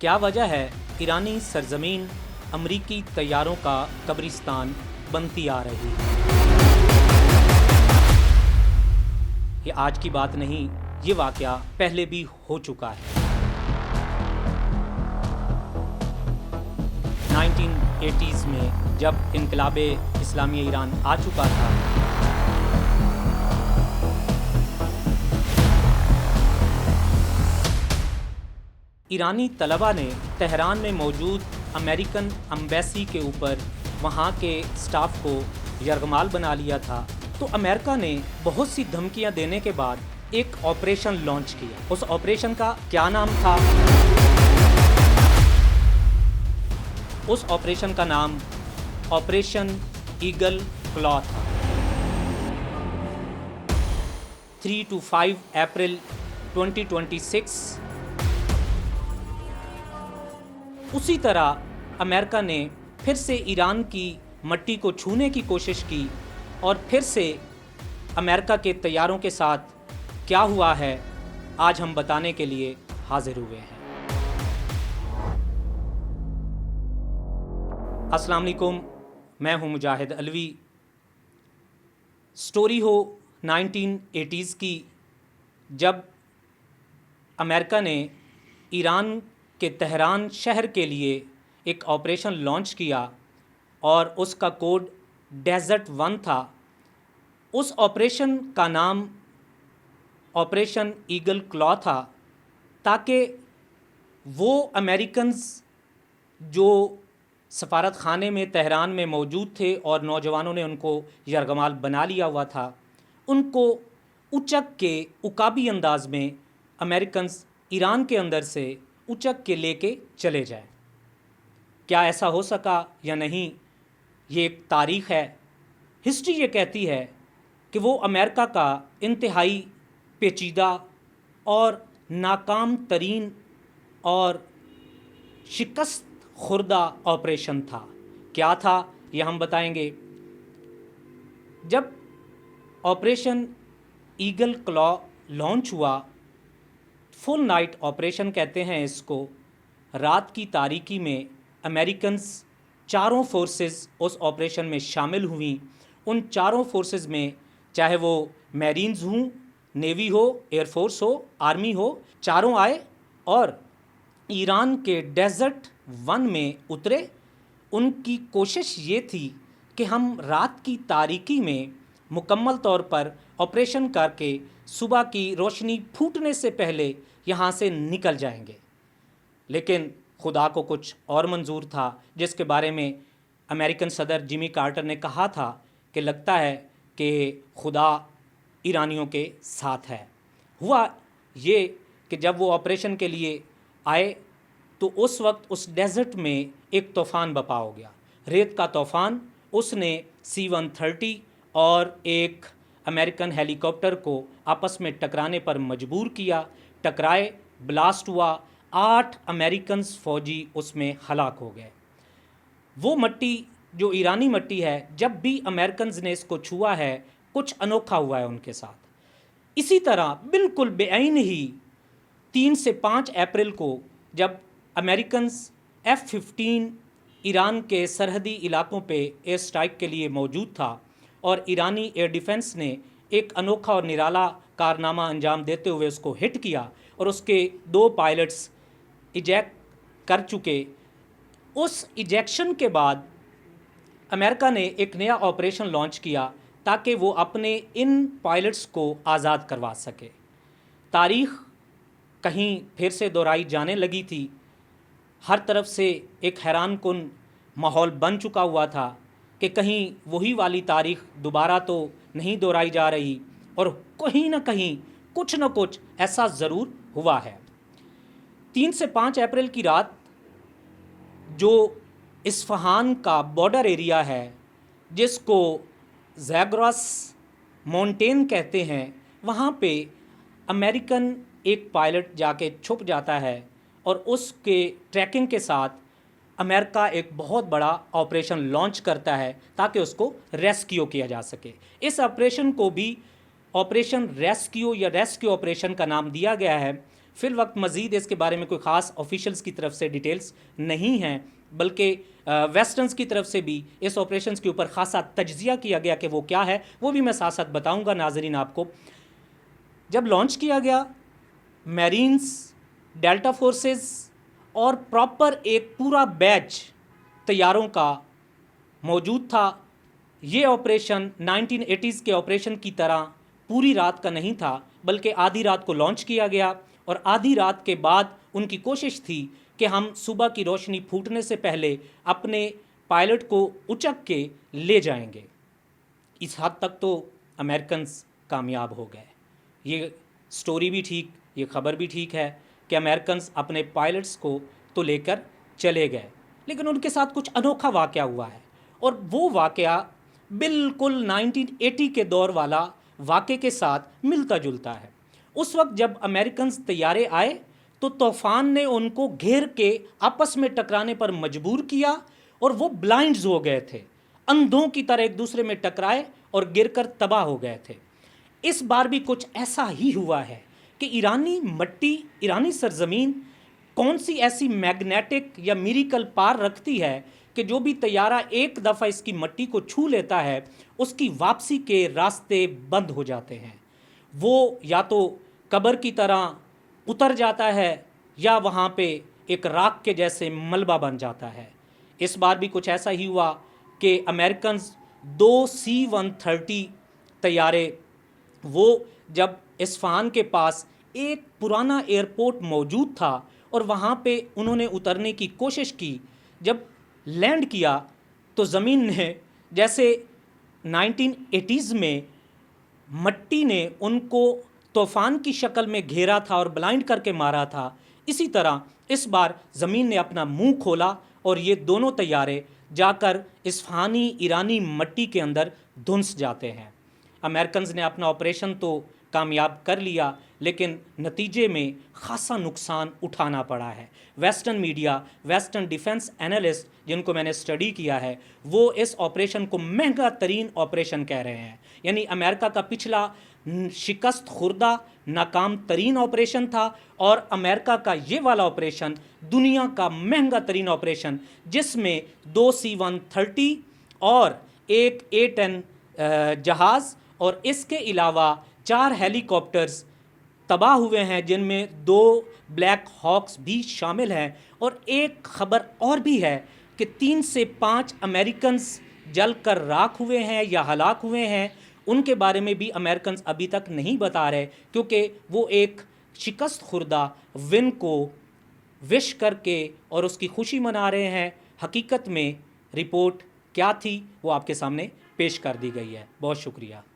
کیا وجہ ہے ایرانی سرزمین امریکی طیاروں کا قبرستان بنتی آ رہی ہے؟ یہ آج کی بات نہیں، یہ واقعہ پہلے بھی ہو چکا ہے۔ 1980s میں جب انقلاب اسلامی ایران آ چکا تھا، ایرانی طلباء نے تہران میں موجود امریکن ایمبیسی کے اوپر وہاں کے سٹاف کو یرغمال بنا لیا تھا، تو امریکہ نے بہت سی دھمکیاں دینے کے بعد ایک آپریشن لانچ کیا۔ اس آپریشن کا کیا نام تھا؟ اس آپریشن کا نام آپریشن ایگل کلا تھا۔ 3 to 5 اپریل 2026 اسی طرح امریکہ نے پھر سے ایران کی مٹی کو چھونے کی کوشش کی، اور پھر سے امریکہ کے طیاروں کے ساتھ کیا ہوا ہے آج ہم بتانے کے لیے حاضر ہوئے ہیں۔ السلام علیکم، میں ہوں مجاہد علوی۔ سٹوری ہو 1980s کی، جب امریکہ نے ایران کے تہران شہر کے لیے ایک آپریشن لانچ کیا، اور اس کا کوڈ ڈیزرٹ 1 تھا۔ اس آپریشن کا نام آپریشن ایگل کلا تھا، تاکہ وہ امریکنز جو سفارت خانے میں تہران میں موجود تھے اور نوجوانوں نے ان کو یرغمال بنا لیا ہوا تھا، ان کو اچک کے عقابی انداز میں امریکنز ایران کے اندر سے اچک کے لے کے چلے جائیں۔ کیا ایسا ہو سکا یا نہیں، یہ ایک تاریخ ہے۔ ہسٹری یہ کہتی ہے کہ وہ امریکہ کا انتہائی پیچیدہ اور ناکام ترین اور شکست خوردہ آپریشن تھا۔ کیا تھا یہ ہم بتائیں گے۔ جب آپریشن ایگل کلا لانچ ہوا، فل نائٹ آپریشن کہتے ہیں اس کو، رات کی تاریکی میں امریکنز چاروں فورسز اس آپریشن میں شامل ہوئیں۔ ان چاروں فورسز میں چاہے وہ میرینز ہوں، نیوی ہو، ایئر فورس ہو، آرمی ہو، چاروں آئے اور ایران کے ڈیزرٹ 1 میں اترے۔ ان کی کوشش یہ تھی کہ ہم رات کی تاریکی میں مکمل طور پر آپریشن کر کے صبح کی روشنی پھوٹنے سے پہلے یہاں سے نکل جائیں گے، لیکن خدا کو کچھ اور منظور تھا، جس کے بارے میں امریکن صدر جمی کارٹر نے کہا تھا کہ لگتا ہے کہ خدا ایرانیوں کے ساتھ ہے۔ ہوا یہ کہ جب وہ آپریشن کے لیے آئے تو اس وقت اس ڈیزرٹ میں ایک طوفان بپا ہو گیا، ریت کا طوفان۔ اس نے C-130 اور ایک امریکن ہیلی کاپٹر کو آپس میں ٹکرانے پر مجبور کیا۔ ٹکرائے، بلاسٹ ہوا، 8 امریکنز فوجی اس میں ہلاک ہو گئے۔ وہ مٹی جو ایرانی مٹی ہے، جب بھی امریکنز نے اس کو چھوا ہے، کچھ انوکھا ہوا ہے ان کے ساتھ۔ اسی طرح بالکل بے عین ہی 3 سے 5 اپریل کو جب امریکنز F-15 ایران کے سرحدی علاقوں پہ ایئر سٹرائک کے لیے موجود تھا، اور ایرانی ایئر ڈیفنس نے ایک انوکھا اور نرالا کارنامہ انجام دیتے ہوئے اس کو ہٹ کیا، اور اس کے 2 پائلٹس ایجیکٹ کر چکے۔ اس ایجیکشن کے بعد امریکہ نے ایک نیا آپریشن لانچ کیا تاکہ وہ اپنے ان پائلٹس کو آزاد کروا سکے۔ تاریخ کہیں پھر سے دہرائی جانے لگی تھی، ہر طرف سے ایک حیران کن ماحول بن چکا ہوا تھا کہ کہیں وہی والی تاریخ دوبارہ تو نہیں دہرائی جا رہی، اور کہیں نہ کہیں کچھ نہ کچھ ایسا ضرور ہوا ہے۔ 3 سے 5 اپریل کی رات جو اصفہان کا بارڈر ایریا ہے، جس کو زیگرس مونٹین کہتے ہیں، وہاں پہ امریکن ایک پائلٹ جا کے چھپ جاتا ہے، اور اس کے ٹریکنگ کے ساتھ امریکہ ایک بہت بڑا آپریشن لانچ کرتا ہے تاکہ اس کو ریسکیو کیا جا سکے۔ اس آپریشن کو بھی آپریشن ریسکیو یا ریسکیو آپریشن کا نام دیا گیا ہے۔ فی الوقت مزید اس کے بارے میں کوئی خاص آفیشلز کی طرف سے ڈیٹیلز نہیں ہیں، بلکہ ویسٹرنز کی طرف سے بھی اس آپریشنز کے اوپر خاصا تجزیہ کیا گیا کہ وہ کیا ہے، وہ بھی میں ساتھ ساتھ بتاؤں گا ناظرین آپ کو۔ جب لانچ کیا گیا، میرینز، ڈیلٹا فورسز اور پراپر ایک پورا بیچ طیاروں کا موجود تھا۔ یہ آپریشن 1980s کے آپریشن کی طرح پوری رات کا نہیں تھا، بلکہ آدھی رات کو لانچ کیا گیا، اور آدھی رات کے بعد ان کی کوشش تھی کہ ہم صبح کی روشنی پھوٹنے سے پہلے اپنے پائلٹ کو اچک کے لے جائیں گے۔ اس حد تک تو امریکنز کامیاب ہو گئے۔ یہ سٹوری بھی ٹھیک، یہ خبر بھی ٹھیک ہے کہ امریکنز اپنے پائلٹس کو تو لے کر چلے گئے، لیکن ان کے ساتھ کچھ انوکھا واقعہ ہوا ہے، اور وہ واقعہ بالکل 1980 کے دور والا واقعے کے ساتھ ملتا جلتا ہے۔ اس وقت جب امریکنز طیارے آئے تو طوفان نے ان کو گھیر کے آپس میں ٹکرانے پر مجبور کیا، اور وہ بلائنڈز ہو گئے تھے، اندھوں کی طرح ایک دوسرے میں ٹکرائے اور گر کر تباہ ہو گئے تھے۔ اس بار بھی کچھ ایسا ہی ہوا ہے کہ ایرانی مٹی، ایرانی سرزمین کون سی ایسی میگنیٹک یا میریکل پار رکھتی ہے کہ جو بھی طیارہ ایک دفعہ اس کی مٹی کو چھو لیتا ہے، اس کی واپسی کے راستے بند ہو جاتے ہیں۔ وہ یا تو قبر کی طرح اتر جاتا ہے، یا وہاں پہ ایک راکھ کے جیسے ملبہ بن جاتا ہے۔ اس بار بھی کچھ ایسا ہی ہوا کہ امریکنز 2 C-130 طیارے، وہ جب اصفہان کے پاس ایک پرانا ایئرپورٹ موجود تھا اور وہاں پہ انہوں نے اترنے کی کوشش کی، جب لینڈ کیا تو زمین نے جیسے 1980s میں مٹی نے ان کو طوفان کی شکل میں گھیرا تھا اور بلائنڈ کر کے مارا تھا، اسی طرح اس بار زمین نے اپنا منہ کھولا اور یہ دونوں طیارے جا کر اصفہانی ایرانی مٹی کے اندر دھنس جاتے ہیں۔ امریکنز نے اپنا آپریشن تو کامیاب کر لیا، لیکن نتیجے میں خاصا نقصان اٹھانا پڑا ہے۔ Western media, western defence analyst جن کو میں نے اسٹڈی کیا ہے، وہ اس آپریشن کو مہنگا ترین آپریشن کہہ رہے ہیں۔ یعنی امریکہ کا پچھلا شکست خوردہ ناکام ترین آپریشن تھا، اور امریکہ کا یہ والا آپریشن دنیا کا مہنگا ترین آپریشن، جس میں 2 C-130 اور ایک A-10 جہاز اور اس کے علاوہ 4 ہیلی کاپٹرز تباہ ہوئے ہیں، جن میں 2 بلیک ہاکس بھی شامل ہیں۔ اور ایک خبر اور بھی ہے کہ 3 سے 5 امریکنز جل کر راکھ ہوئے ہیں یا ہلاک ہوئے ہیں۔ ان کے بارے میں بھی امریکنز ابھی تک نہیں بتا رہے، کیونکہ وہ ایک شکست خوردہ ون کو وش کر کے اور اس کی خوشی منا رہے ہیں۔ حقیقت میں رپورٹ کیا تھی وہ آپ کے سامنے پیش کر دی گئی ہے۔ بہت شکریہ۔